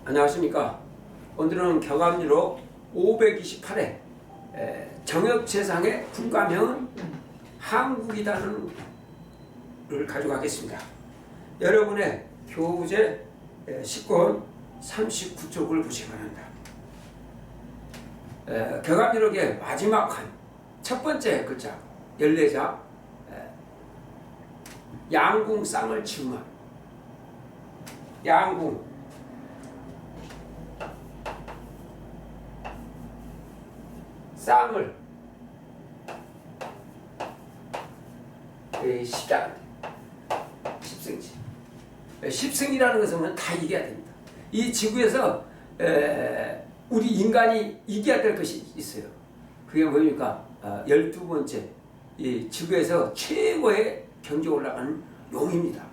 안녕하십니까. 오늘은 경암리로 528회 정역재상의 군가명은 한국이다는 를 가져가겠습니다. 여러분의 교부제 10권 39쪽을 보시기 바랍니다. 경암리록의 마지막 한 첫 번째 글자 14자 양궁 쌍을 징화. 양궁 쌍을 십자 십승지. 십승이라는 것은 다 이겨야 됩니다. 이 지구에서 우리 인간이 이겨야 될 것이 있어요. 그게 뭡니까? 12번째 이 지구에서 최고의 경지에 올라가는 용입니다.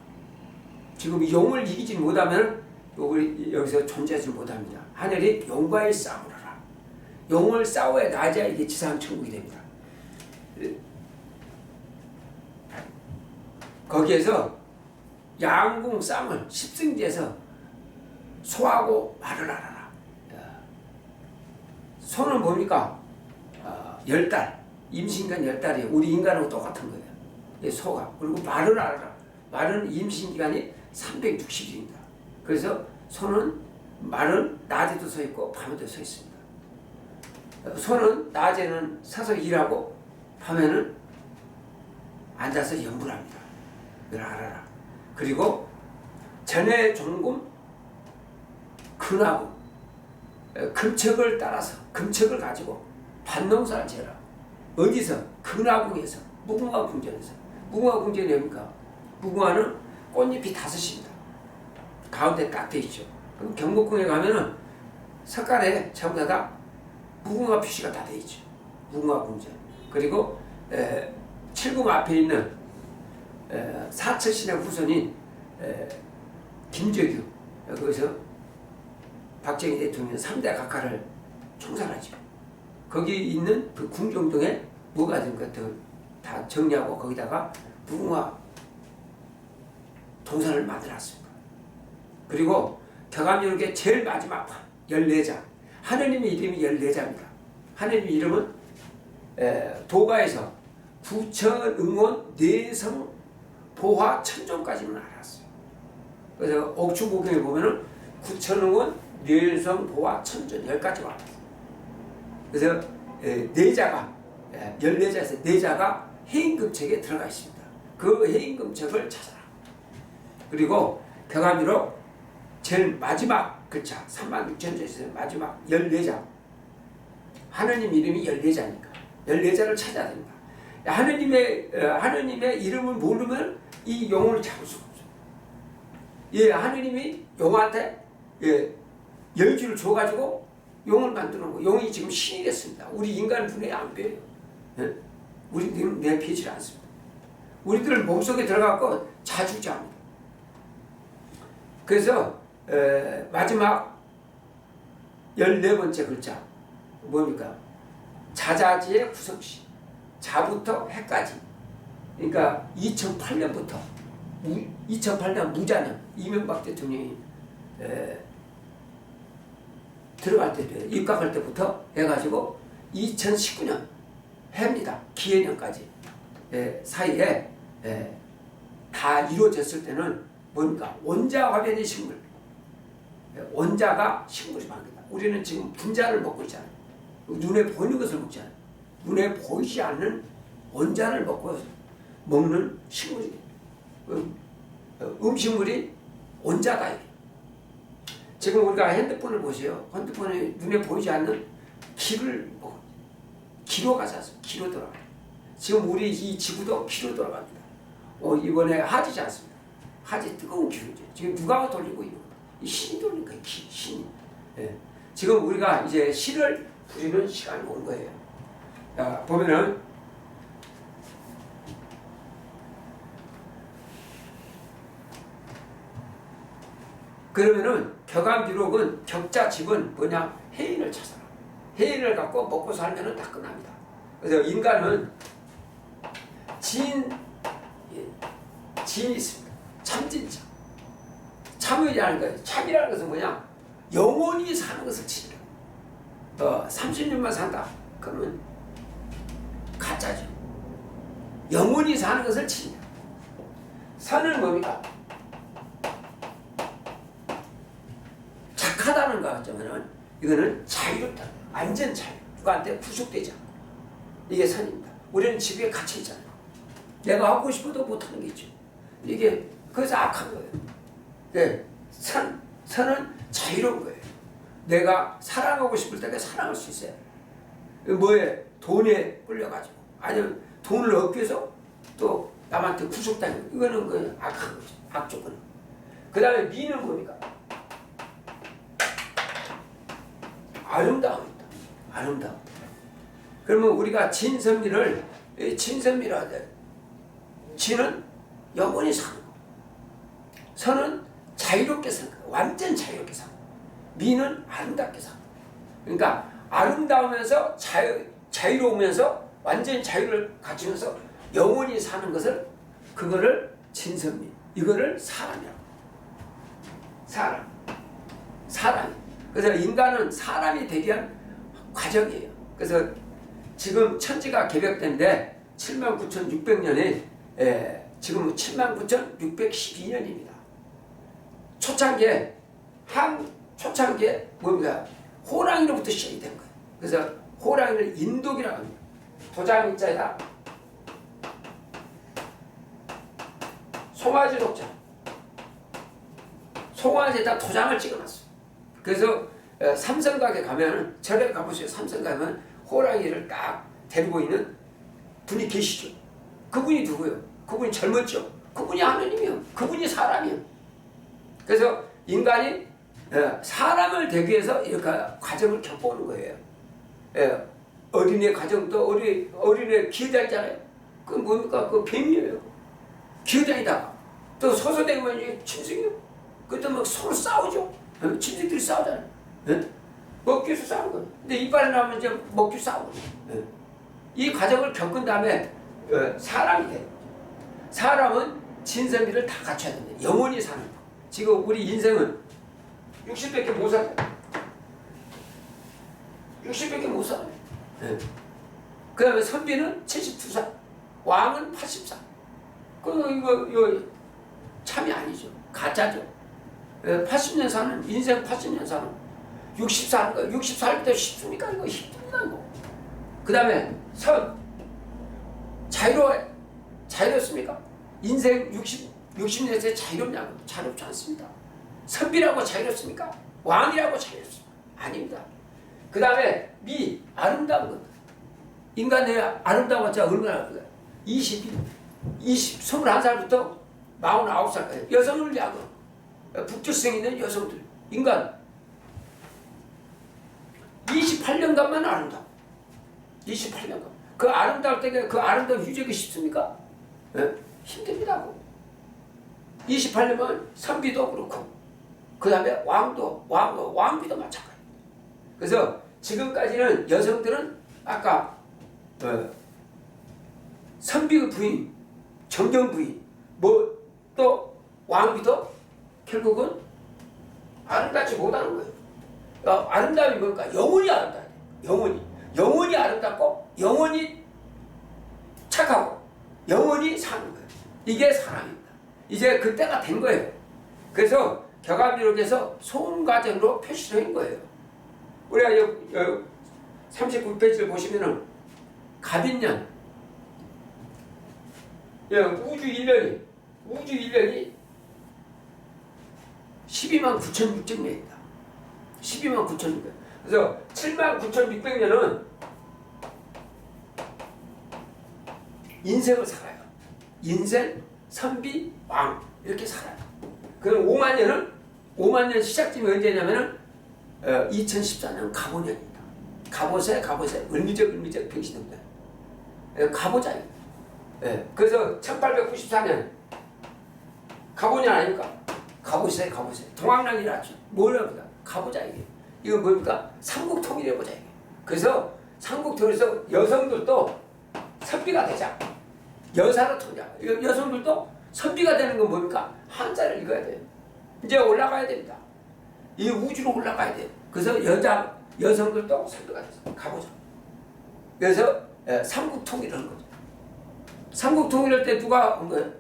지금 용을 이기지 못하면 우리 여기서 존재하지 못합니다. 하늘이 용과의 싸움을 하라. 용을 싸워야 낮아야 이게 지상 천국이 됩니다. 거기에서 양궁 쌍을 십승지에서 소하고 말을 알아라. 소는 뭡니까? 10달. 임신간 10달이에요. 우리 인간하고 똑같은 거예요. 소가. 그리고 말을 알아라. 말은 임신기간이 360일입니다. 그래서 소는 말은 낮에도 서 있고 밤에도 서 있습니다. 소는 낮에는 서서 일하고 밤에는 앉아서 연구를 합니다. 이걸 알아라. 그리고 전해 종금 근하고 금책을 따라서 금책을 가지고 반농사를 지어라. 어디서? 근하궁에서 무궁화 궁전에서. 무궁화 궁전이 뭡니까? 무궁화는 꽃잎이 5입니다. 가운데 딱 돼 있죠. 그럼 경복궁에 가면은 석가래 전부 다 무궁화 표시가 다 돼 있죠. 무궁화 궁전. 그리고 칠궁 앞에 있는 사철신의 후손인 김재규, 거기서 박정희 대통령 3대 각하를 총살하죠. 거기 있는 그 궁정동에 뭐가 된 것들 다 정리하고 거기다가 무궁화 동산을 만들었습니다. 그리고 경암리록의 제일 마지막 판 14자. 하느님의 이름이 14자입니다. 하느님의 이름은 도가에서 부처응원 내성 보화 천종까지는 알았어요. 그래서 옥추보경에 보면은 구천응원 내성 보화 천종 10가지가 알았어요. 그래서 내자가 14자에서 내자가 해인금책에 들어가 있습니다. 그 해인금책을 찾아라. 그리고 경암리록 제일 마지막 글자 36,000자에서 마지막 14자. 하느님 이름이 14자니까 14자를 찾아야 됩니다. 하느님의 이름을 모르면 이 용을 잡을 수가 없어요. 하느님이 용한테 열주를 줘가지고 용을 만드는 거. 용이 지금 신이 됐습니다. 우리 인간 눈에 안 뵈요. 우리들은 눈에 뵈지 않습니다. 우리들 몸속에 들어가고 자주자합니다. 그래서 마지막 14번째 글자 뭡니까? 자자지의 구성시. 자부터 해까지. 그러니까 2008년부터 2008년 무자년 이명박 대통령이 들어갈 때 돼요. 입각할 때부터 해가지고 2019년 해입니다. 기해년까지 사이에 다 이루어졌을 때는 뭡니까? 원자화변의 식물. 원자가 식물이 바뀝니다. 우리는 지금 분자를 먹고 있잖아요. 눈에 보이는 것을 먹잖아요. 눈에 보이지 않는 원자를 먹는 식물이. 음식물이 원자다. 이게. 지금 우리가 핸드폰을 보세요. 핸드폰에 눈에 보이지 않는 기를 먹어요. 기로 가지 않습니까? 기로 돌아가요. 지금 우리 이 지구도 기로 돌아갑니다. 이번에 하지지 않습니다. 하지 뜨거운 기로죠. 지금 누가 돌리고 있는 거예요? 이 신이 돌리는 거예요. 신이. 지금 우리가 이제 신을 부리는 시간이 온 거예요. 보면은 그러면은 경암리록은 격자집은 뭐냐? 해인을 찾아라. 해인을 갖고 먹고 살면은 다 끝납니다. 그래서 인간은 진이 있습니다. 참진자. 참이라는 거예요. 참이라는 것은 뭐냐? 영원히 사는 것을 치니라. 30년만 산다. 그러면 가짜죠. 영원히 사는 것을 치니라. 선은 뭡니까? 착하다는 거 같지만은 이거는 자유롭다. 완전 자유. 누구한테 구속되지 않고. 이게 선입니다. 우리는 지구에 갇혀 있잖아요. 내가 하고 싶어도 못하는 게 있죠. 이게 그래서 악한 거예요. 네. 선은 자유로운 거예요. 내가 사랑하고 싶을 때 사랑할 수 있어요. 뭐에 돈에 끌려가지고 아니면 돈을 얻기 위해서 또 남한테 구속당하는 이거는 그 악한 거죠. 악조건. 그 다음에 미는 뭡니까? 아름다움이다. 아름다움. 그러면 우리가 진선미를 진선미라 하되 진은 영원히 사는 거. 선은 자유롭게 사는 거. 완전 자유롭게 사는 거. 미는 아름답게 사는 거. 그러니까 아름다우면서 자유로우면서 완전 자유를 갖추면서 영원히 사는 것을 그거를 진선미. 이거를 사람이라고. 사람이. 그래서 인간은 사람이 되기 위한 과정이에요. 그래서 지금 천지가 개벽된데 79,600년에 지금 79,612년입니다. 초창기에 뭡니까? 호랑이로부터 시작이 된 거예요. 그래서 호랑이를 인독이라고 합니다. 도장인자에다 송아지 독자. 송아지에다 도장을 찍어놨어요. 그래서 삼성각에 가면 절에 가보세요. 삼성각에 가면 호랑이를 딱 데리고 있는 분이 계시죠. 그분이 누구예요? 그분이 젊었죠. 그분이 하느님이요. 그분이 사람이요. 그래서 인간이 사람을 되기 위해서 이렇게 과정을 겪어오는 거예요. 어린애 과정도 어린애 기어다니잖아요. 그건 뭡니까? 그 뱀이에요. 기어다니다가 또 소소되면 짐승이요. 그때 막 서로 싸우죠. 짐승들이 싸우잖아요. 먹기 위해서 싸우는 거예요. 근데 이빨이 나오면 이제 먹기 위해서 싸우는 거예요. 이 과정을 겪은 다음에 사람이 돼요. 사람은 진선미를 다 갖춰야 됩니다. 영원히 사는 거. 지금 우리 인생은 60밖에 못 살아요. 60밖에 못 살아요. 그 다음에 선비는 72살, 왕은 80살. 이거 참이 아니죠. 가짜죠. 80년 사는, 인생 80년 사는 60살, 60살부터 쉽습니까? 이거 힘듭니다, 이거. 그 다음에 자유롭습니까? 인생 60년째 자유롭냐고? 자유롭지 않습니다. 선비라고 자유롭습니까? 왕이라고 자유롭습니까? 아닙니다. 그 다음에 아름다운 것. 인간 내 아름다운 것자 얼마나 그래요? 21살부터 49살까지 여성을 위하고 북주성 있는 여성들 인간 28년간만 아름다워. 28년간. 그 아름다울 때 그 아름다움 유지하기 쉽습니까? 힘듭니다. 28년은 선비도 그렇고 그 다음에 왕비도 마찬가지. 그래서 지금까지는 여성들은 아까 선비 부인, 정경 부인, 또 왕비도 결국은 아름답지 못하는 거예요. 아름다움이 뭘까? 영원히 아름다워야 돼요. 영원히 아름답고 영원히 착하고 영원히 사는 거예요. 이게 사람입니다. 이제 그때가 된 거예요. 그래서 격암기록에서 소음과정으로 표시를 한 거예요. 우리가 39페이지를 보시면은 갑인년 우주 1년이 129,600년입니다. 129,600년. 그래서 79,600년은 인생을 살아요. 인생, 선비, 왕 이렇게 살아요. 그럼 5만 년 시작점이 언제냐면은 2014년 갑오년입니다. 갑오세 을미적 병신입니다. 갑오자예요. 그래서 1894년 갑오년 아닙니까? 갑오세 동학랑이 났죠. 뭐랍니까? 갑오자 이게. 이거 뭡니까? 삼국통일해보자 이게. 그래서 삼국통일에서 여성들도 선비가 되자. 여사로 통자. 여성들도 선비가 되는 건 뭡니까? 한자를 읽어야 돼요. 이제 올라가야 됩니다. 이 우주로 올라가야 돼요. 그래서 여성들도 선도가 됐어요. 가보자. 그래서 삼국 통일을 한 거죠. 삼국 통일할 때 누가 한 거예요?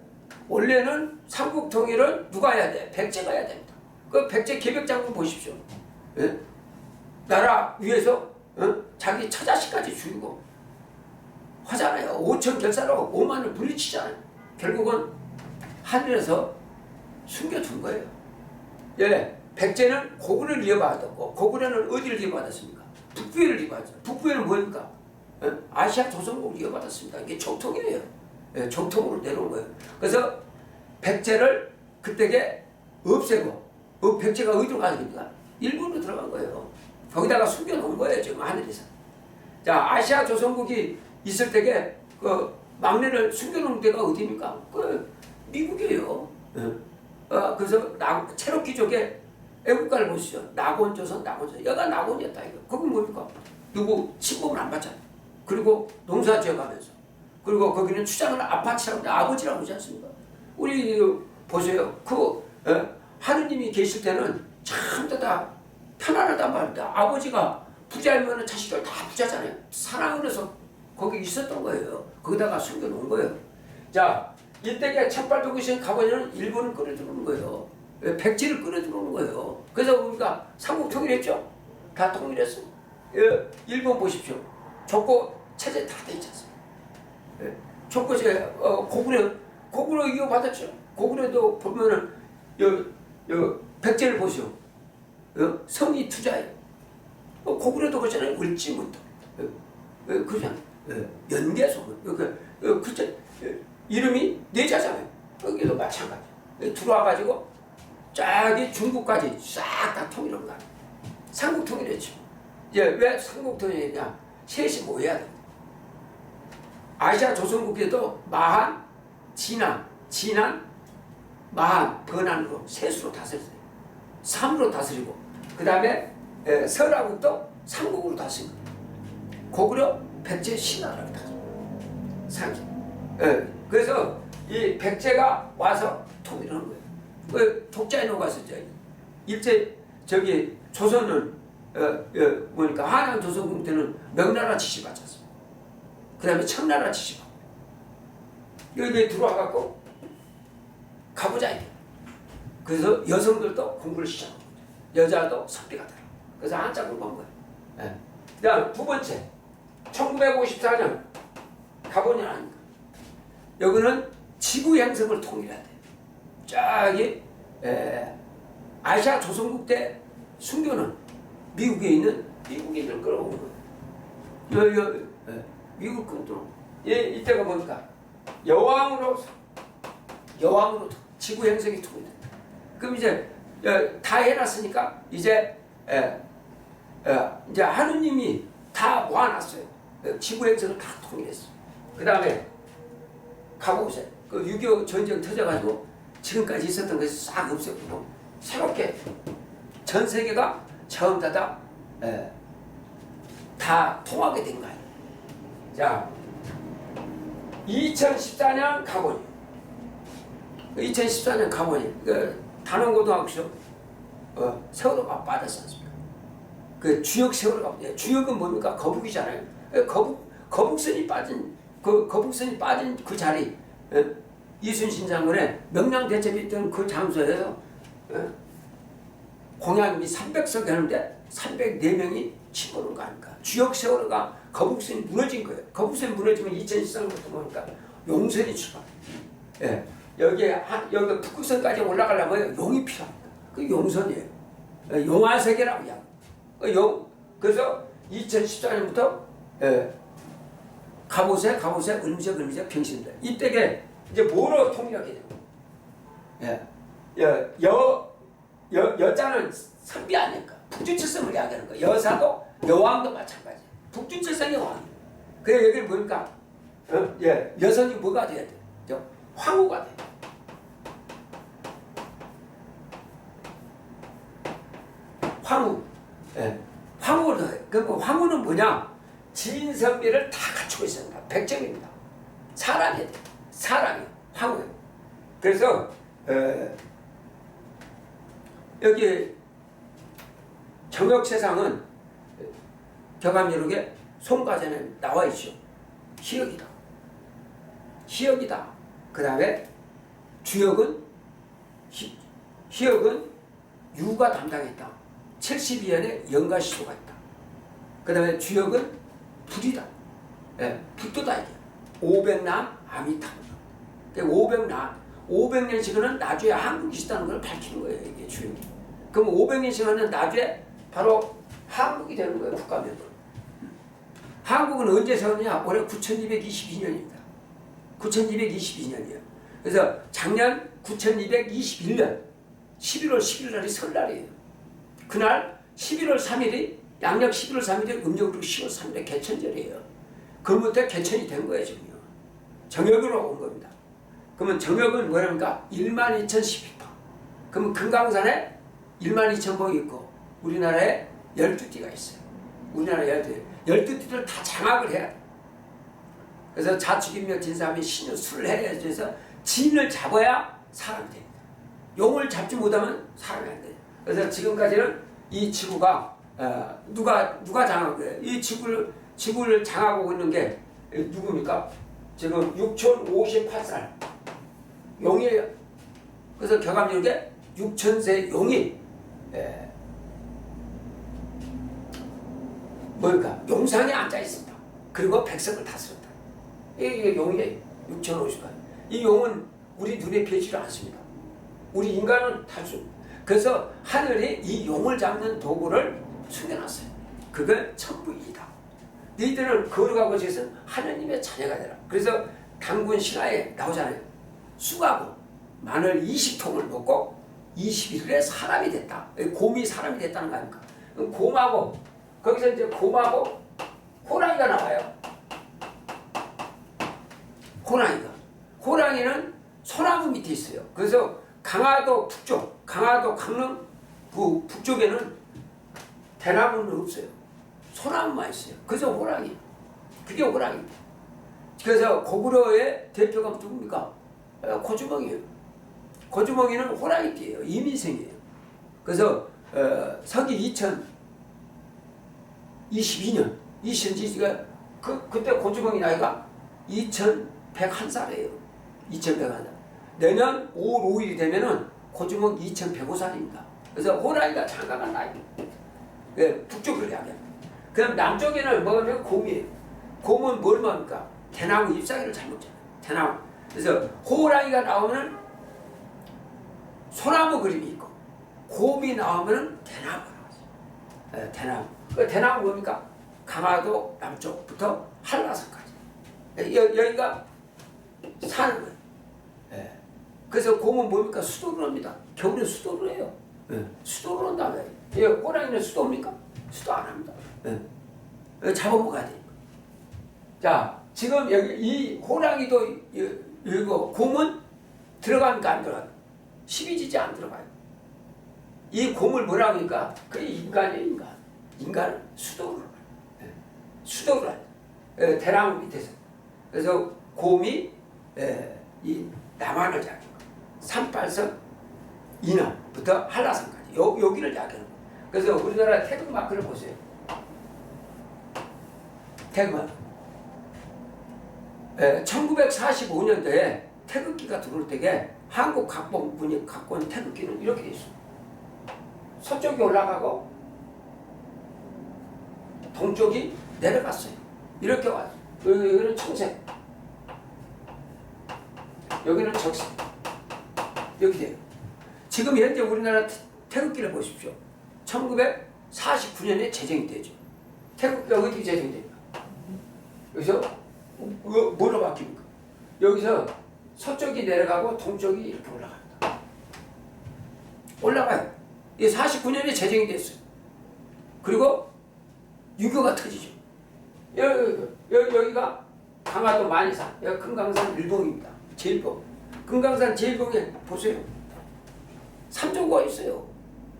원래는 삼국 통일을 누가 해야 돼? 백제가 해야 됩니다. 그 백제 계백장군 보십시오. 예? 나라 위에서 자기 처자식까지 죽이고 하잖아요. 5천 결사로 5만을 물리치잖아요. 결국은 하늘에서 숨겨둔 거예요. 예, 백제는 고구려를 이어받았고 고구려는 어디를 이어받았습니까? 북부에를 이어받았죠. 북부에는 뭡니까? 예? 아시아 조선국을 이어받았습니다. 이게 정통이에요. 예, 정통으로 내려온 거예요. 그래서 백제를 그때게 없애고 백제가 어디로 가니까 일본으로 들어간 거예요. 거기다가 숨겨놓은 거예요. 지금 하늘에서. 자, 아시아 조선국이 있을 때게 그 막내를 숨겨놓은 데가 어디입니까? 그 미국이에요. 그래서 체로키족의 애국가를 보시죠. 낙원조선, 낙원조선. 여가 낙원이었다 이거. 거기 뭡니까? 누구 침범을 안 받잖아요. 그리고 농사 지어가면서. 그리고 거기는 추장을 아파트라고 아버지라고 하지 않습니까? 우리 보세요. 하느님이 계실 때는 참 다 편안하단 말입니다. 아버지가 부자이면 자식들 다 부자잖아요. 사랑을 해서 거기 있었던 거예요. 거기다가 숨겨놓은 거예요. 자, 이때가 첫발도기신 가보면 일본을 끌어들어오는 거예요. 백제를 끌어들어오는 거예요. 그래서 우리가 삼국 통일했죠? 다 통일했어. 일본 보십시오. 족고 체제 다 돼 있지 않습니까? 족고제 고구려 이어받았죠. 고구려도 보면은 백제를 보시오. 성이 투자예요. 고구려도 그렇잖아요. 을지문도. 그냥 연개소. 그죠? 이름이 내자잖아요. 여기도 마찬가지. 들어와가지고 쫙이 중국까지 싹 다 통일한 거야. 삼국 통일했죠. 왜 삼국 통일이냐? 셋이 모여야 돼. 아시아 조선국에도 마한, 진안, 마한, 번안으로 셋으로 다스렸어요. 3으로 다스리고 그 다음에 설하국도 삼국으로 다스린 거예요. 고구려, 백제, 신하라고 다스린 상기. 그래서 이 백제가 와서 통일을 한 거예요. 그 독자인으로 가서 일제 조선은 뭐니까 한양 조선국 때는 명나라 지시받았습니다. 그 다음에 청나라 지시받고 여기에 들어와갖고 가보자 이게. 그래서 여성들도 공부를 시작합니다. 여자도 선비가 되라. 그래서 한짝을 본 거예요. 그 다음 두 번째 1954년 가보니 아닙니까? 여기는 지구 행성을 통일해야 돼. 저기 아시아 조선국 때 순교는 미국에 있는 미국인을 끌어오는 거예요. 미국 끌어오는 이때가 뭡니까? 여왕으로 지구 행성이 통일돼. 그럼 이제 다 해놨으니까 이제 하느님이 다 모아놨어요. 지구 행성을 다 통일했어. 그 다음에 가보세요. 그 6.25 전쟁 터져가지고 지금까지 있었던 것이 싹 없었고 새롭게 전 세계가 처음 다 통하게 된 거예요. 자, 2014년 가보니 2014년 가보니 단원고등학교 세월호가 빠졌지 않습니까? 그 주역 세월호가 주역은 뭡니까? 거북이잖아요. 거북선이 빠진 그 자리 이순신 장군의 명량대첩이 있던 그 장소에서 공양이 300석 되는데 304명이 침몰한 거 아닙니까? 주역 세월호가 거북선이 무너진 거예요. 거북선이 무너지면 2013년부터 보니까 용선이 출발. 여기 북극선까지 올라가려면 용이 필요합니다. 그 용선이에요. 용화세계라고 해요. 그래서 2014년부터 갑오새, 을미적, 병신들. 이때게 이제 뭐로 통일하게 돼요? 여자는 선비 아닙니까? 북두칠성을 이야기하는 거예요. 여사도 여왕도 마찬가지. 북두칠성의 왕. 그래 여기를 보니까 여성이 뭐가 돼야 돼요? 황후가 돼요. 황후. 황후를 해요. 그럼 황후는 뭐냐? 진선비를 다 갖추고 있습니다. 백정입니다. 사람이 황후예요. 그래서 여기 정역세상은 격암유력의 송가전에 나와 있죠. 희역이다. 희역이다. 그 다음에 주역은 희역은 유가 담당했다. 72년에 영가시조가 있다. 그 다음에 주역은 불이다. 예, 불도다 이게. 500남 아미타불. 500년 시간은 나주에 한국이 있다는 걸 밝히는 거예요. 이게 주역이. 그럼 500년 시간은 나주에 바로 한국이 되는 거예요. 국가면으로. 한국은 언제 세웠느냐? 올해 9222년입니다. 9222년이에요. 그래서 작년 9221년 11월 11일 날이 설날이에요. 그날 11월 3일이 양력 11월 3일이 음력으로 10월 3일에 개천절이에요. 그부터 개천이 된 거예요. 지금요. 정역으로 온 겁니다. 그러면 정역은 뭐랍니까? 12,011파. 그러면 금강산에 12,000봉이 있고 우리나라에 12띠가 있어요. 우리나라에 12띠를 다 장악을 해야 돼. 그래서 자축인묘 진사함이 신유 술을 해야 돼서 진을 잡아야 사람이 됩니다. 용을 잡지 못하면 사람이 안 돼요. 그래서 지금까지는 이 지구가 누가 장악한 거예요? 이 지구를 장악하고 있는 게 누굽니까? 지금 6058살 용이에요. 그래서 격암유력에 6000세 용이 뭘까? 용상에 앉아 있습니다. 그리고 백성을 다스렸다. 이게 용이에요. 6058. 이 용은 우리 눈에 보이지 않습니다. 우리 인간은 다수. 그래서 하늘이 이 용을 잡는 도구를 숨겨놨어요. 그건 천부이다. 너희들은 거룩하고 지은 하느님의 자녀가 되라. 그래서 당군 신화에 나오잖아요. 쑥하고 마늘 20통을 먹고 21일에 사람이 됐다. 곰이 사람이 됐다는 거 아닙니까? 곰하고 거기서 이제 곰하고 호랑이가 나와요. 호랑이는 소나무 밑에 있어요. 그래서 강화도 북쪽, 강화도 강릉 북쪽에는 대나무는 없어요. 소나무만 있어요. 그래서 호랑이. 그게 호랑이입니다. 그래서 고구려의 대표가 누굽니까? 고주먹이에요. 고주먹이는 호랑이띠예요. 이민생이에요. 그래서 서기 2022년 그때 고주먹이 나이가 2101살이에요. 2101살. 내년 5월 5일이 되면은 고주먹 2105살입니다. 그래서 호랑이가 장가간 나이. 예, 북쪽으로 이야기합니다. 그럼 남쪽에는 뭐냐면 곰이에요. 곰은 뭘 말합니까? 대나무 잎사귀를 잘 먹잖아요. 대나무. 그래서 호랑이가 나오면은 소나무 그림이 있고, 곰이 나오면은 대나무가 나와요. 예, 대나무. 그 대나무 뭡니까? 강화도 남쪽부터 한라산까지. 여기가 사는 거예요. 예. 그래서 곰은 뭡니까? 수도를 합니다. 겨울에 수도를 해요. 예. 수도를 한다고 해요. 예, 호랑이는 수도입니까? 수도 안 합니다. 예. 잡아먹어야 되니까. 자, 지금 여기 이 호랑이도 이거 곰은 들어갑니까? 안 들어가요? 십이지지 안 들어가요. 이 곰을 뭐라고 하니까 그게 인간이에요. 인간은 수도를 해요. 예. 수도를 해요. 예, 대나무 밑에서. 그래서 곰이 이 남한을 잡는 거예요. 38선 이남부터 한라산까지 여기를 잡는 거예요. 그래서 우리나라 태극마크를 보세요. 태극마크. 1945년도에 태극기가 들어올 때에 한국 각본군이 갖고 온 태극기는 이렇게 돼 있어요. 서쪽이 올라가고 동쪽이 내려갔어요. 이렇게 왔어요. 여기는 청색, 여기는 적색, 여기 돼요. 지금 현재 우리나라 태극기를 보십시오. 1949년에 제정이 되죠. 태극기가 어떻게 제정됩니까? 여기서 뭐로 바뀝니까? 여기서 서쪽이 내려가고 동쪽이 이렇게 올라갑니다. 올라가요. 이게 49년에 제정이 됐어요. 그리고 유교가 터지죠. 여기가 강화도 만이산, 여기 금강산 일봉입니다. 제일봉. 금강산 제일봉에 보세요. 삼조고가 있어요.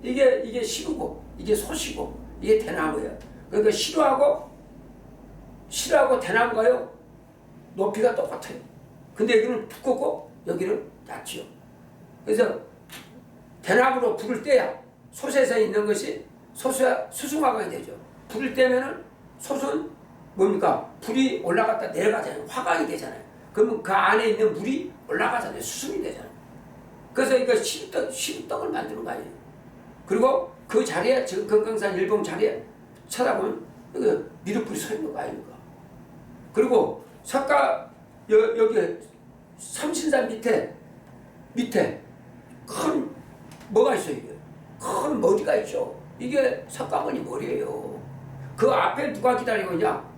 이게 시루고, 이게 소시고, 이게 대나무예요. 그러니까 시루하고 대나무가요 높이가 똑같아요. 근데 여기는 두껍고 여기는 얕지요. 그래서 대나무로 불을 떼야 솥에서 있는 것이 소수야 수승화가 되죠. 불을 떼면은 솥은 뭡니까? 불이 올라갔다 내려가잖아요. 화강이 되잖아요. 그러면 그 안에 있는 물이 올라가잖아요. 수승이 되잖아요. 그래서 이거 시루떡을 만드는 거 아니에요. 그리고 그 자리에 지금 금강산 일봉 자리에 쳐다보면 여기 미륵불이 서 있는 거 아닙니까? 그리고 여기 삼신산 밑에 큰 뭐가 있어요. 이게 큰 머리가 있죠. 이게 석가모니 머리예요. 그 앞에 누가 기다리고 있냐?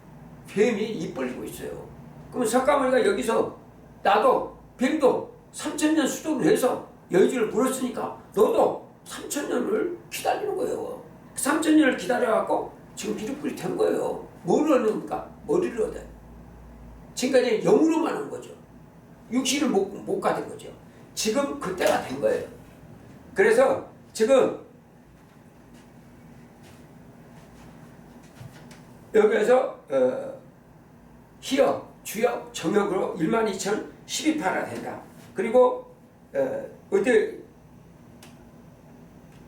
뱀이 입 벌리고 있어요. 그러면 석가모니가 여기서 나도 뱀도 3000년 수도를 해서 여의주를 물었으니까 너도 3000년을 기다리는 거예요. 3000년을 기다려갖고 지금 미륵불이 된 거예요. 뭘 얻는가? 머리를 얻어요. 지금까지 영으로만 한 거죠. 육신을 못 가진 거죠. 지금 그때가 된 거예요. 그래서 지금 여기에서 희역, 주역, 정역으로 12,012파가 된다. 그리고 어때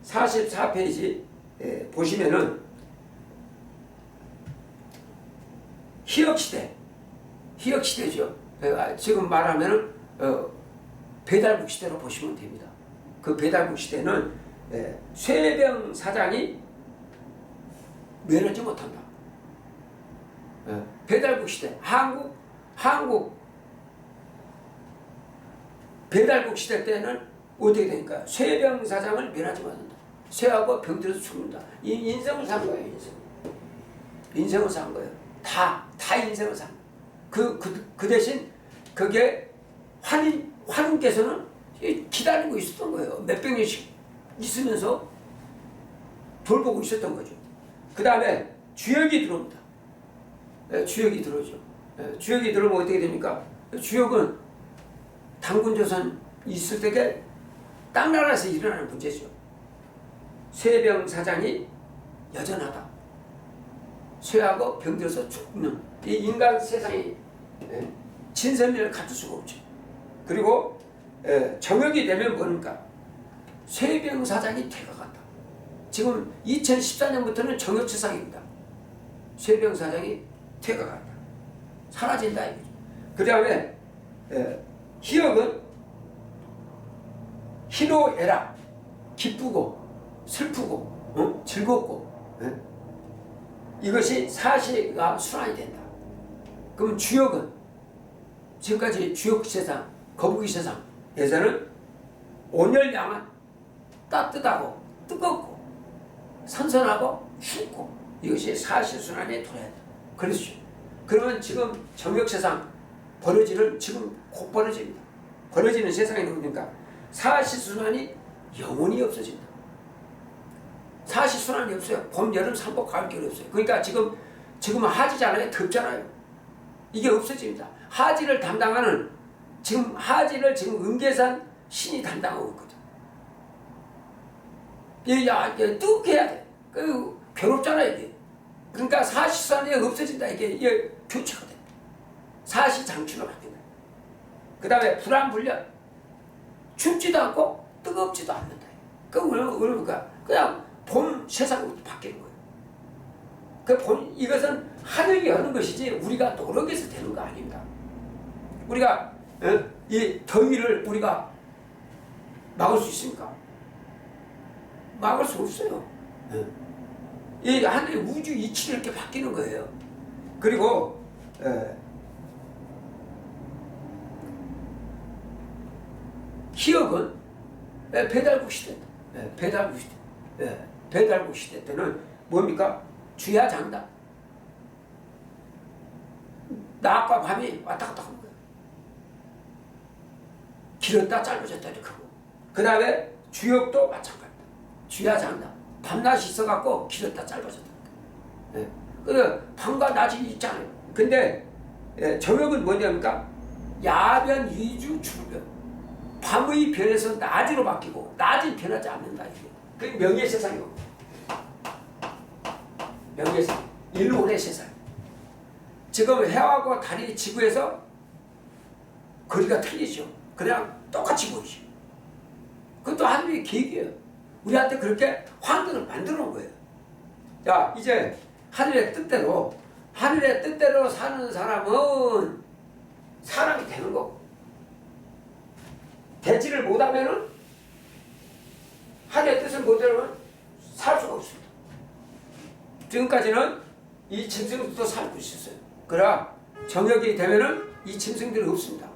44페이지 보시면은 희역시대죠. 지금 말하면은 배달국시대로 보시면 됩니다. 그 배달국시대는 쇠병 사장이 면하지 못한다. 배달국시대 한국 배달국시대 때는 어떻게 되니까 쇠병 사장을 면하지 못한다. 쇠하고 병들어서 죽는다. 이 인생을 산 거예요. 인생을 산 거예요. 다 인생을 산 거예요. 그 대신 그게 환인께서는 기다리고 있었던 거예요. 몇백 년씩 있으면서 돌보고 있었던 거죠. 그 다음에 주역이 들어옵니다. 주역이 들어오죠. 주역이 들어오면 어떻게 됩니까? 주역은 당군조선 있을 때에 땅나라에서 일어나는 문제죠. 쇠병 사장이 여전하다. 쇠하고 병들어서 죽는 이 인간 세상이 진선미를 갖출 수가 없죠. 그리고 정역이 되면 뭡니까? 쇠병 사장이 퇴각한다. 지금 2014년부터는 정역체상입니다. 쇠병 사장이 퇴각한다. 사라진다 이거죠. 그 다음에 희역은 희노애락, 기쁘고 슬프고 즐겁고 이것이 사시가 순환이 된다. 그럼 주역은 지금까지 주역 세상, 거북이 세상에서는 온열양한 따뜻하고 뜨겁고 선선하고 춥고 이것이 사시순환에 돌아야 된다. 그렇죠. 그러면 지금 정역 세상 지금 곧 벌어집니다. 벌어지는 세상이 뭡니까? 사시순환이 영원히 없어진다. 사시순환이 없어요. 봄, 여름, 삼복, 가을, 겨울이 없어요. 그러니까 지금은 하지잖아요. 덥잖아요. 이게 없어집니다. 하지를 담당하는 하지를 은계산 신이 담당하고 있거든. 이게 뜨겁해야 돼. 괴롭잖아 이게. 그러니까 사시순환이 없어진다. 이게 교체가 돼. 사시장추로 바뀐다. 그 다음에 불안불련. 춥지도 않고 뜨겁지도 않는다. 그러니까 그냥 봄 세상으로 바뀌는 거예요. 이것은 하늘이 하는 것이지 우리가 노력해서 되는 거 아닙니다. 우리가 이 더위를 우리가 막을 수 있습니까? 막을 수 없어요. 이 하늘의 우주 이치를 이렇게 바뀌는 거예요. 그리고 희역은 배달국 시대, 배달국 시대 때는 뭡니까? 주야장다. 낮과 밤이 왔다 갔다 하는 거예요. 길었다 짧아졌다 이렇게 하고. 그 다음에 주역도 마찬가지다. 주야장다. 밤낮이 있어갖고 길었다 짧아졌다. 그래서 밤과 낮이 있잖아요. 근데 정역은 뭐냐니까? 야변, 이주, 출변. 밤의 변에서 낮으로 바뀌고 낮이 변하지 않는다. 그게 명예세상이고. 명예세상. 일론의 세상. 지금 해하고 달이 지구에서 거리가 틀리죠. 그냥 똑같이 보이죠. 그것도 하늘의 계획이에요. 우리한테 그렇게 환경을 만들어 놓은 거예요. 자, 이제 하늘의 뜻대로 사는 사람은 사람이 되는 거고, 되지를 못하면은, 하늘의 뜻을 못하면 살 수가 없습니다. 지금까지는 이 짐승들도 살고 있었어요. 그러나 정역이 되면은 이 짐승들은 없습니다.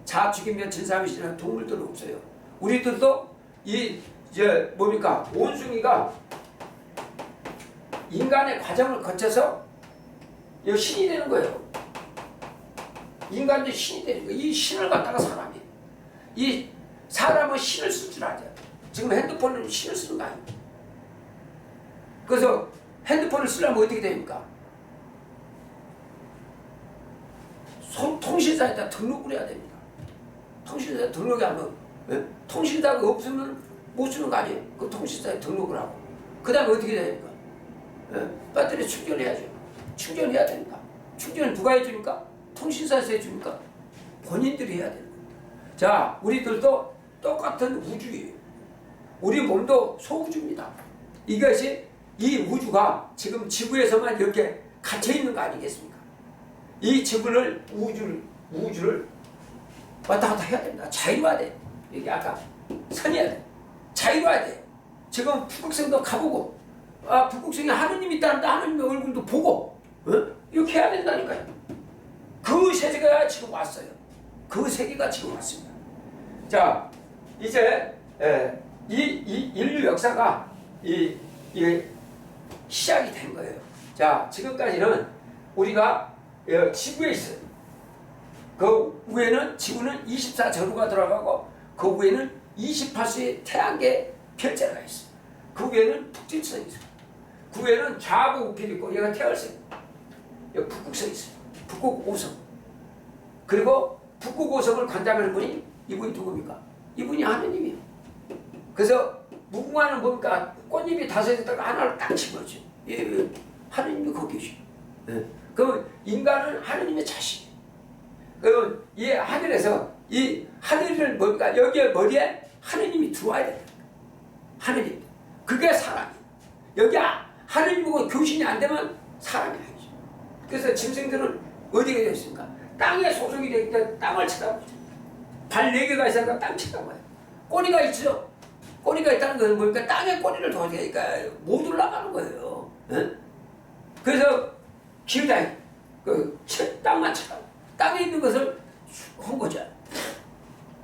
자 죽이면 진삼이시는 동물들은 없어요. 우리들도 이제 뭡니까? 원숭이가 인간의 과정을 거쳐서 신이 되는 거예요. 인간도 신이 되는 거예요. 이 신을 갖다가 사람이, 이 사람은 신을 쓸 줄 알아요. 지금 핸드폰은 신을 쓰는 거 아니에요. 그래서 핸드폰을 쓰려면 어떻게 됩니까? 통신사에다 등록을 해야 됩니다. 통신사에 등록이 안 하면, 통신사가 없으면 못 쓰는 거 아니에요. 그 통신사에 등록을 하고. 그 다음에 어떻게 됩니까? 배터리 충전해야죠. 충전해야 됩니다. 충전을 누가 해줍니까? 통신사에서 해줍니까? 본인들이 해야 되는 겁니다. 자, 우리들도 똑같은 우주예요. 우리 몸도 소우주입니다. 이것이, 이 우주가 지금 지구에서만 이렇게 갇혀있는 거 아니겠습니까? 이 지구를, 우주를 왔다 갔다 해야 됩니다. 자유화야 돼. 이게 아까 선해야 돼. 자유화야 돼. 지금 북극성도 가보고, 북극성에 하느님이 있다는데 하느님의 얼굴도 보고, 이렇게 해야 된다니까요. 그 세계가 지금 왔어요. 그 세계가 지금 왔습니다. 자, 이제 이 인류 역사가 이게 시작이 된 거예요. 자, 지금까지는 우리가 지구에 있어요. 그 위에는 지구는 24전후가 들어가고, 그 위에는 28수의 태양계 별자가 있어요. 그 위에는 북극성이 있어요. 그 위에는 좌고 우필이 있고, 얘가 태열성, 여기 북극성이 있어요. 북극오성. 그리고 북극오성을 관장하는 분이, 이분이 누굽니까? 이분이 하느님이에요. 그래서 무궁화는 뭡니까? 꽃잎이 다섯에다가 하나를 딱 집어넣죠. 하느님이 거기 계시죠. 그러면 인간은 하느님의 자식이에요. 그러면 이 하늘에서, 이 하늘을 뭡니까? 여기에 머리에 하느님이 들어와야 됩니다. 하느님. 그게 사람이에요. 여기 하느님하고 교신이 안 되면 사람이 아니죠. 그래서 짐승들은 어디가 되어 있습니까? 땅에 소속이 되기 때문에 땅을 쳐다보죠. 발 4개가 있으니까 땅 쳐다봐요. 꼬리가 있죠. 꼬리가 있다는 것은 뭡니까? 땅에 꼬리를 둬니까 못 올라가는 거예요. 그래서 기어다니, 땅만 쳐다봐. 땅에 있는 것을 한 거죠.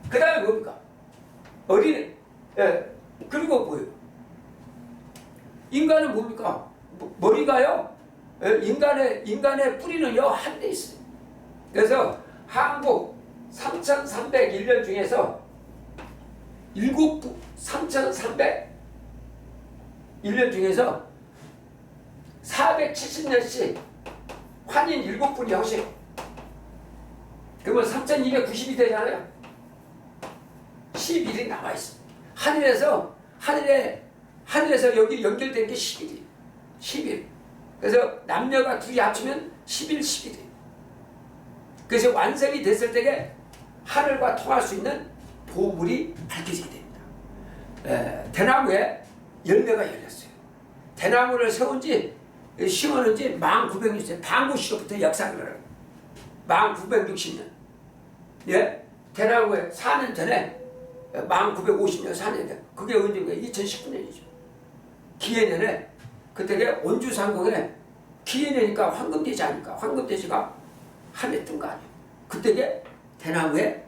그 다음에 뭡니까? 어린애. 그리고 뭐예요? 인간은 뭡니까? 머리가요. 인간의 뿌리는요, 한 대 있어요. 그래서 한국 3301년 중에서 3301년 중에서 470년씩 환인 7분이 하시고, 그러면 3290이 되잖아요. 11일이 남아있어. 하늘에서 여기 연결된 게 10일이에요. 10일. 그래서 남녀가 둘이 합치면 11, 11일. 그래서 완성이 됐을 때에 하늘과 통할 수 있는 보물이 밝혀지게 됩니다. 대나무에 열매가 열렸어요. 대나무를 심어놓은 지 1960년, 방구시로부터 역사를 알아요. 1960년. 예? 대나무에 4년 전에, 1950년 4년 전에, 그게 언제인가요? 2019년이죠. 기해년에, 그때 온주상공에 기해년이니까 황금돼지 아닙니까? 황금돼지가 하늘에 뜬 거 아니에요. 그때 대나무에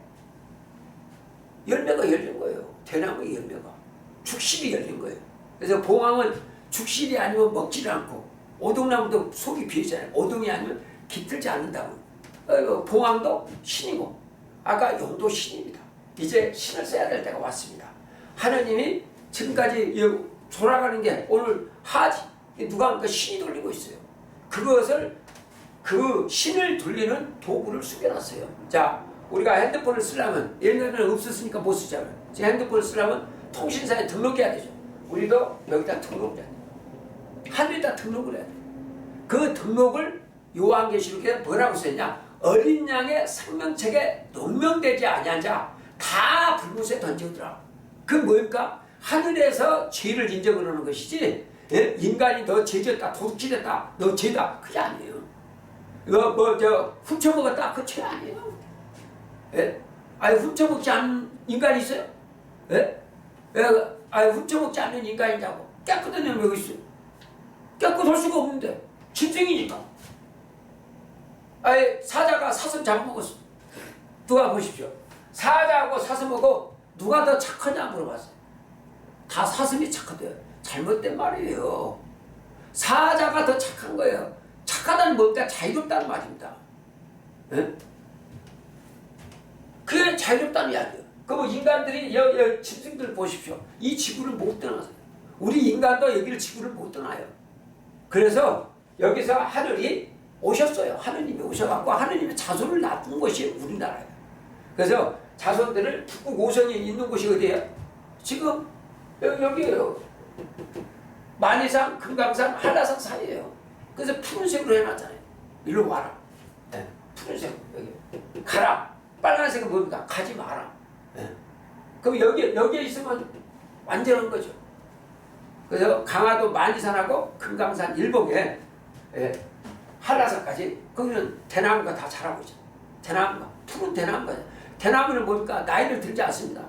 열매가 열린 거예요. 대나무의 열매가. 죽실이 열린 거예요. 그래서 봉황은 죽실이 아니면 먹지를 않고, 오동나무도 속이 비어있잖아요. 오동이 아니면 깃들지 않는다고. 봉황도 신이고, 아까 용도 신입니다. 이제 신을 써야 될 때가 왔습니다. 하나님이 지금까지 돌아가는 게 오늘 하지. 누가 그 신이 돌리고 있어요. 그것을, 그 신을 돌리는 도구를 숨겨놨어요. 자, 우리가 핸드폰을 쓰려면, 옛날에는 없었으니까 못 쓰잖아요. 지금 핸드폰을 쓰려면 통신사에 등록해야 되죠. 우리도 여기다 등록을 해야 돼요. 하늘에다 등록을 해야 돼요. 그 등록을 요한계시록에 뭐라고 썼냐? 어린 양의 생명책에 논명되지 아니한 자 다 불못에 던지더라. 그 뭡니까? 하늘에서 죄를 인정을 하는 것이지, 예? 인간이 너 죄졌다, 도둑질했다, 너 죄다. 그게 아니에요. 이거 뭐 저 훔쳐먹었다, 그 죄 아니에요. 예? 아니 훔쳐먹지 않는 인간이 있어요? 예? 아니 훔쳐먹지 않는 인간이냐고. 깨끗한 놈이 여기 있어요. 깨끗할 수가 없는데 짐승이니까. 아니 사자가 사슴 잡아먹었어. 누가 보십시오. 사자하고 사슴하고 누가 더 착하냐 물어봤어요. 다 사슴이 착하대요. 잘못된 말이에요. 사자가 더 착한 거예요. 착하다는 뭔가 자유롭다는 말입니다. 예? 그게 자유롭다는 이야기예요. 그럼 인간들이 짐승들 보십시오. 이 지구를 못 떠나서 우리 인간도 여기를 지구를 못 떠나요. 그래서 여기서 하늘이 오셨어요. 하느님이 오셔갖고 하느님의 자손을 놔둔 것이 우리나라예요. 그래서 자손들을 북극 오선이 있는 곳이 어디예요? 지금 여기에요. 만이산, 금강산, 한라산 사이에요. 그래서 푸른색으로 해놨잖아요. 일로 와라. 네. 푸른색 여기 가라. 빨간색은 뭡니까? 가지 마라. 네. 그럼 여기에 있으면 완전한 거죠. 그래서 강화도 만이산하고 금강산 일봉에 한라산까지 거기는 대나무가 다 자라고 있죠. 대나무가 푸른 대나무가. 대나무는 뭡니까? 나이를 들지 않습니다.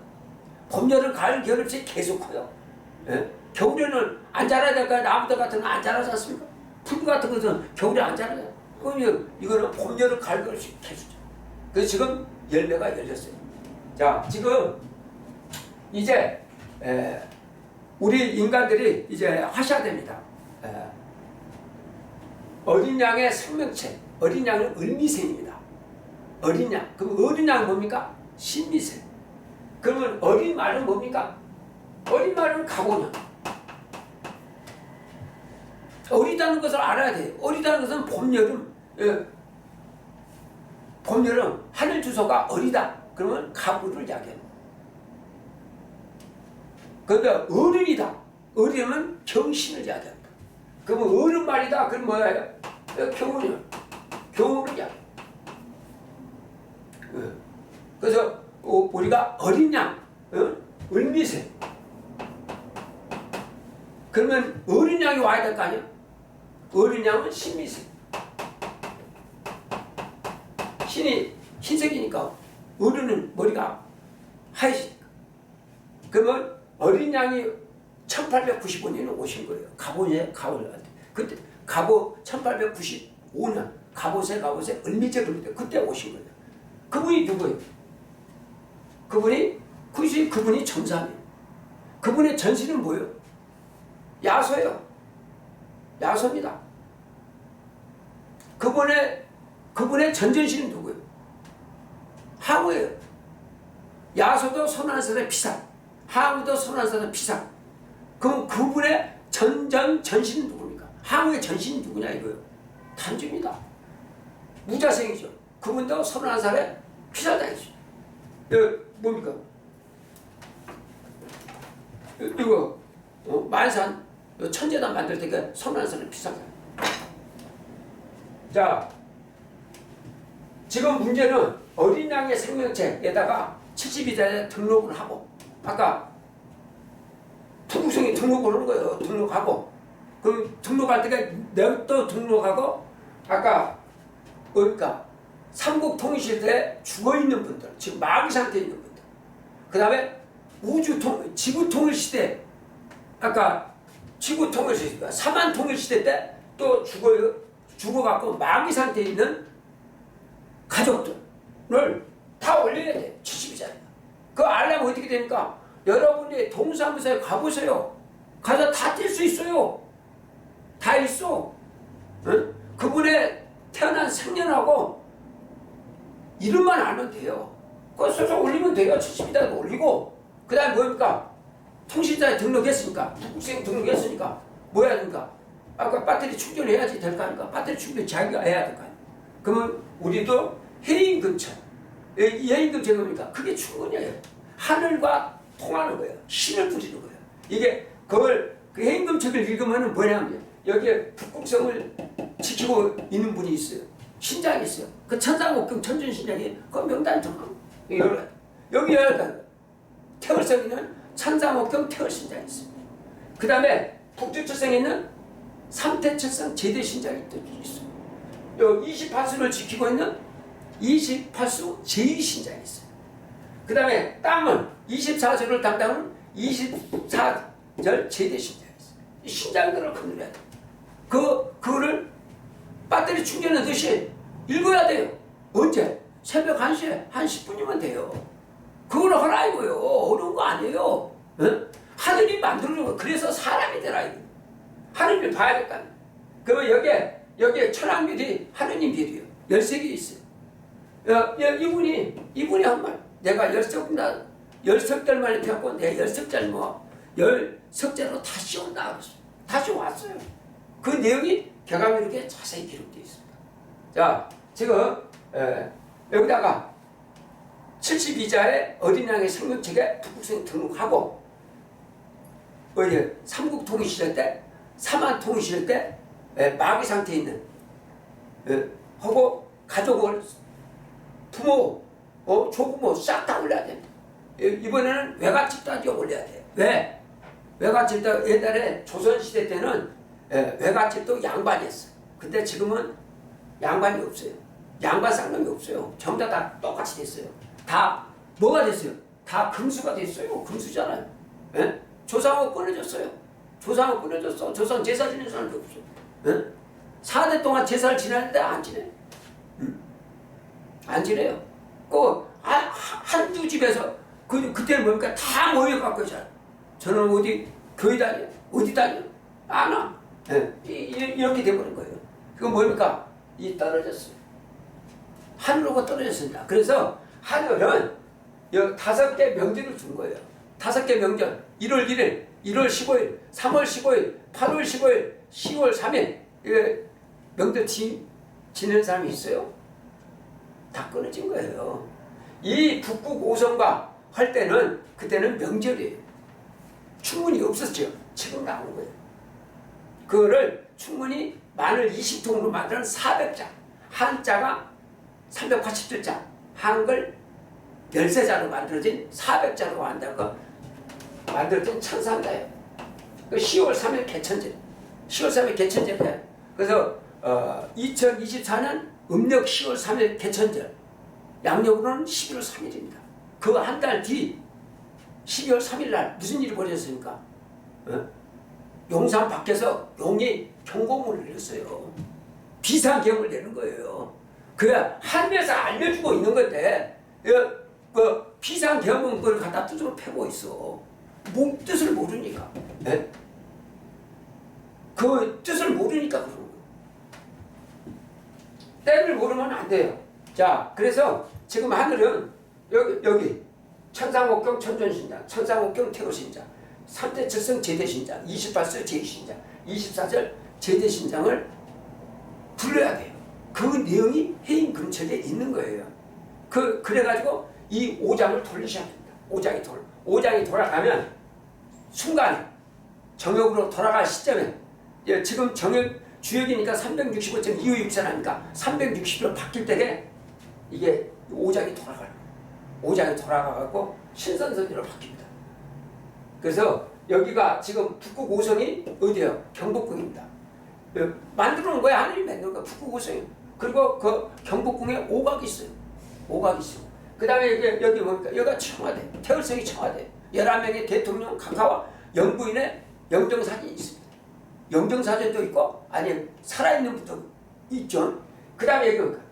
봄, 여름, 가을, 겨울 없이 계속 커요. 예? 겨울에는 안 자라야 될까요? 나무들 같은 건 안 자라지 않습니까? 풀 같은 것은 겨울에 안 자라요. 그럼 이거는 봄, 여름, 가을, 겨울 없이 계속. 그래서 지금 열매가 열렸어요. 자, 지금 이제 우리 인간들이 이제 하셔야 됩니다. 어린 양의 생명체, 어린 양은 을미생입니다. 어린 양. 그럼 어린 양은 뭡니까? 신미생. 그러면 어린 말은 뭡니까? 어린 말은 가고냐. 어리다는 것을 알아야 돼요. 어리다는 것은 봄, 여름, 봄, 여름, 하늘 주소가 어리다. 그러면 가구를 이야기합니다. 그런데 어른이다. 어른은 경신을 이야기합니다. 그러면 어른 말이다. 그럼 뭐예요? 교훈이요. 교훈을 이야기합니다. 그래서 우리가 어린 양, 을미새. 그러면 어린 양이 와야 될 거 아니야? 어린 양은 신미새. 신이 흰색이니까 어른은 머리가 하얘지니까. 그러면 어린 양이 1895년에 오신 거예요. 갑옷에 가을. 그때 갑옷 1895년 갑옷에 을미제 그때 오신 거예요. 그분이 누구예요? 그분이 점상이에요. 그분의 전신은 뭐예요? 야소예요. 야소입니다. 그분의 전전신은 누구예요? 항우예요. 야소도 선한선의 피상, 항우도 선한선의 피상. 그럼 그분의 전신은 누굽니까? 항우의 전신이 누구냐 이거예요. 단주입니다. 무자생이죠. 그분도 31살에 피살당했어요. 뭡니까? 이거 만산 천재단 만들 때가 31살에 피살당했어요. 자, 지금 문제는 어린 양의 생명체에다가 72자에 등록을 하고 아까 투국성이 등록을 하는 거예요. 등록하고 그럼 등록할 때가 내가 또 등록하고 아까 뭡니까? 삼국통일시대에 죽어있는 분들, 지금 마귀 상태에 있는 분들, 그 다음에 지구통일시대, 아까 지구통일시대, 사만통일시대 때 또 죽어갖고 마귀 상태에 있는 가족들을 다 올려야 돼. 70이잖아요. 그거 알려면 어떻게 됩니까? 여러분이 동사무소에 가보세요. 가서 다 뛸 수 있어요. 다 있어. 응? 그분의 태어난 생년하고 이름만 알면 돼요. 그거 써서 올리면 돼요. 70이다 올리고 그 다음에 뭡니까? 통신사에 등록했으니까 북극생 등록했으니까 뭐 해야 됩니까? 아까 배터리 충전해야지 될 거 아닙니까? 배터리 충전 자기가 해야 될 거 아닙니까? 그러면 우리도 해인금처 해인금처가 뭡니까? 그게 충분해요. 하늘과 통하는 거예요. 신을 부리는 거예요. 이게 그걸 그 해인금책을 읽으면 뭐냐면 여기에 북극성을 지키고 있는 분이 있어요. 신장이 있어요. 그 천상옥경 천준신장이 그 명단정함. 여기 태월성에는 천상옥경 태월신장이 있어요. 그 다음에 북두칠성에 있는 삼태칠성 제대신장이 또 있어요. 요 28수를 지키고 있는 28수 제2신장이 있어요. 그 다음에 땅은 24수를 담당하는 24절 제대신장이 있어요. 이 신장들을 건드려야 돼요. 그거를 배터리 충전한 듯이 읽어야 돼요. 언제? 새벽 1시에 한 10분이면 돼요. 그걸 하라 이거요. 어려운 거 아니에요. 응? 하늘이 만드는 거. 그래서 사람이 되라 이거. 하늘을 봐야겠다. 그러면 여기에 천왕별이 하느님 별이에요. 13개 있어요. 이분이 한 말. 내가 10석달 만에 태웠고 내 10석달 10석자로 다시 온다 그랬어요. 다시 왔어요. 그 내용이 격암에 이렇게 자세히 기록되어 있습니다. 자, 지금 여기다가 72자의 어린 양의 생명책에 북극성이 등록하고 삼국 통일시절 때, 삼한 통일시절 때 마귀 상태에 있는 하고 가족을 부모, 조부모 싹 다 올려야 됩니다. 이번에는 외갓집도 아직 올려야 돼요. 왜? 외갓집도 옛날에 조선시대 때는 외갓집도 양반이었어요. 근데 지금은 양반이 없어요. 양반 쌍놈이 없어요. 전부 다 똑같이 됐어요. 다 뭐가 됐어요? 다 금수가 됐어요. 금수잖아요. 예? 조상하고 끊어졌어요. 조상하고 끊어졌어. 조상 제사 지내는 사람도 없어요. 예? 4대 동안 제사를 지내는데 안 지내. 안 지내요. 한두 집에서 그때는 뭡니까? 다 모여갖고 있잖아요. 저는 어디 교회 다녀요? 어디 다녀요? 안 와. 예. 이렇게 돼버린 거예요. 그건 뭡니까? 이 떨어졌어요. 하늘로가 떨어졌습니다. 그래서 하늘은 5개 명절을 준 거예요. 5개 명절. 1월 1일, 1월 15일, 3월 15일, 8월 15일, 10월 3일. 명절 지내는 사람이 있어요? 다 끊어진 거예요. 이 북극 5성과 할 때는 그때는 명절이에요. 충문이 없었죠. 지금 나오는 거예요. 그거를 충문이 마늘 20통으로 만드는 400자. 한자가 387자. 한글 13자로 만들어진 400자로 만들어진 천상자예요. 10월 3일 개천절. 10월 3일 개천절이에요. 그래서 2024년 음력 10월 3일 개천절. 양력으로는 11월 3일입니다. 그 한 달 뒤 12월 3일 날 무슨 일이 벌어졌습니까? 용산 밖에서 용이 경고문을 내렸어요. 비상계엄을 내는 거예요. 그야 하늘에서 알려주고 있는 건데 비상계엄은 그걸 갖다 뜻으로 패고 있어. 뭔 뜻을 모르니까. 네? 그 뜻을 모르니까 그러는 거예요. 때를 모르면 안 돼요. 자, 그래서 지금 하늘은 여기 천상옥경 천존신장, 천상옥경 태호신장, 3대 칠성 제대신장, 28절 제2신장, 24절 제대신장을 불러야 돼요. 그 내용이 해인 근처에 있는 거예요. 그래가지고 이 5장을 돌리셔야 됩니다. 5장이 돌아가면 순간에 정역으로 돌아갈 시점에 지금 정역 주역이니까 365.256사라니까 360로 바뀔 때에 이게 5장이 돌아가요. 5장이 돌아가고 신선선지로 바뀝니다. 그래서 여기가 지금 북극 5성이 어디예요? 경복궁입니다. 만들어 놓은 거야. 하늘이 만든 거야. 북극 5성이. 그리고 그 경복궁에 오각이 있어요. 오각이 있어요. 그 다음에 여기 뭡니까? 여기가 청와대. 태월성이 청와대. 11명의 대통령 각하와 영부인의 영정사진이 있습니다. 영정사진도 있고, 아니, 살아있는 분도 있죠. 그 다음에 여기 뭡니까?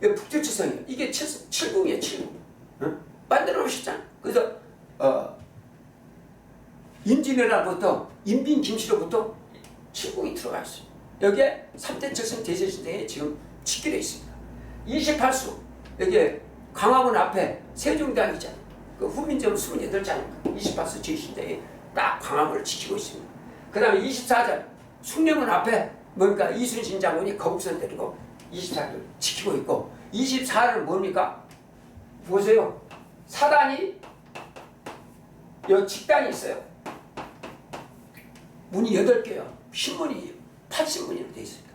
여기 북두칠성이에요. 이게 7궁이에요, 7궁. 응? 만들어 놓으셨잖아. 그래서, 임진왜란부터, 임빈김씨로부터 7궁이 들어가 있어요. 여기에 3대 칠성 대제신장에 지금 집결해 있습니다. 28수, 여기에 광화문 앞에 세종대왕 있잖아요. 그 훈민정 28장입니다. 28수 제신장에 딱 광화문을 지키고 있습니다. 그 다음에 24절, 숭례문 앞에 뭡니까? 이순신 장군이 거북선 데리고 24절 지키고 있고, 24는 뭡니까? 보세요. 사단이, 여 직단이 있어요. 문이 8개요. 신문이 80문으로 되어 있습니다.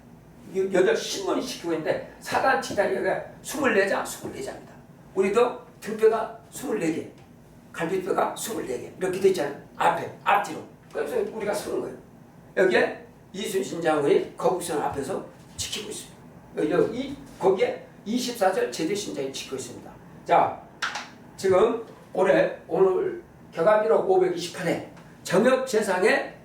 8신문이 지키고 있는데, 사단 직단이 여기가 24자입니다. 우리도 등뼈가 24개, 갈비뼈가 24개, 이렇게 되어 있잖아요. 앞뒤로. 그래서 우리가 서는 거예요. 여기에 이순신 장군이 거북선 앞에서 지키고 있습니다. 여기 거기에 24절 제대신장이 지키고 있습니다. 자, 지금 오늘 격암기록 528회 정역재상의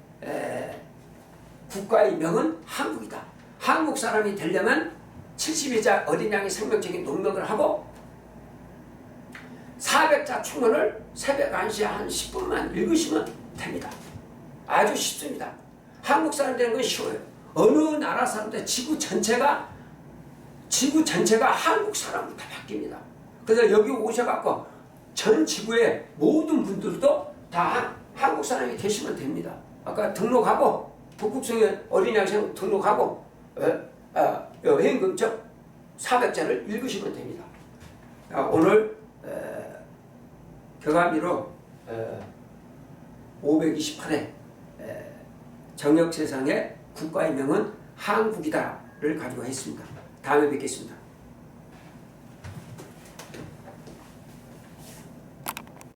국가의 명은 한국이다. 한국 사람이 되려면 70일자 어린 양의 생명적인 농력을 하고 400자 충원을 새벽 1시에 한 10분만 읽으시면 됩니다. 아주 쉽습니다. 한국 사람 되는 건 쉬워요. 어느 나라 사람들 지구 전체가 한국 사람으로 다 바뀝니다. 그래서 여기 오셔갖고 전 지구의 모든 분들도 다 한국 사람이 되시면 됩니다. 아까 등록하고 북극성의 어린 양생 등록하고 여행금적 400자를 읽으시면 됩니다. 오늘 격암기록 528회 정역재상의 국가의 명은 한국이다를 가지고 했습니다. 다음에 뵙겠습니다.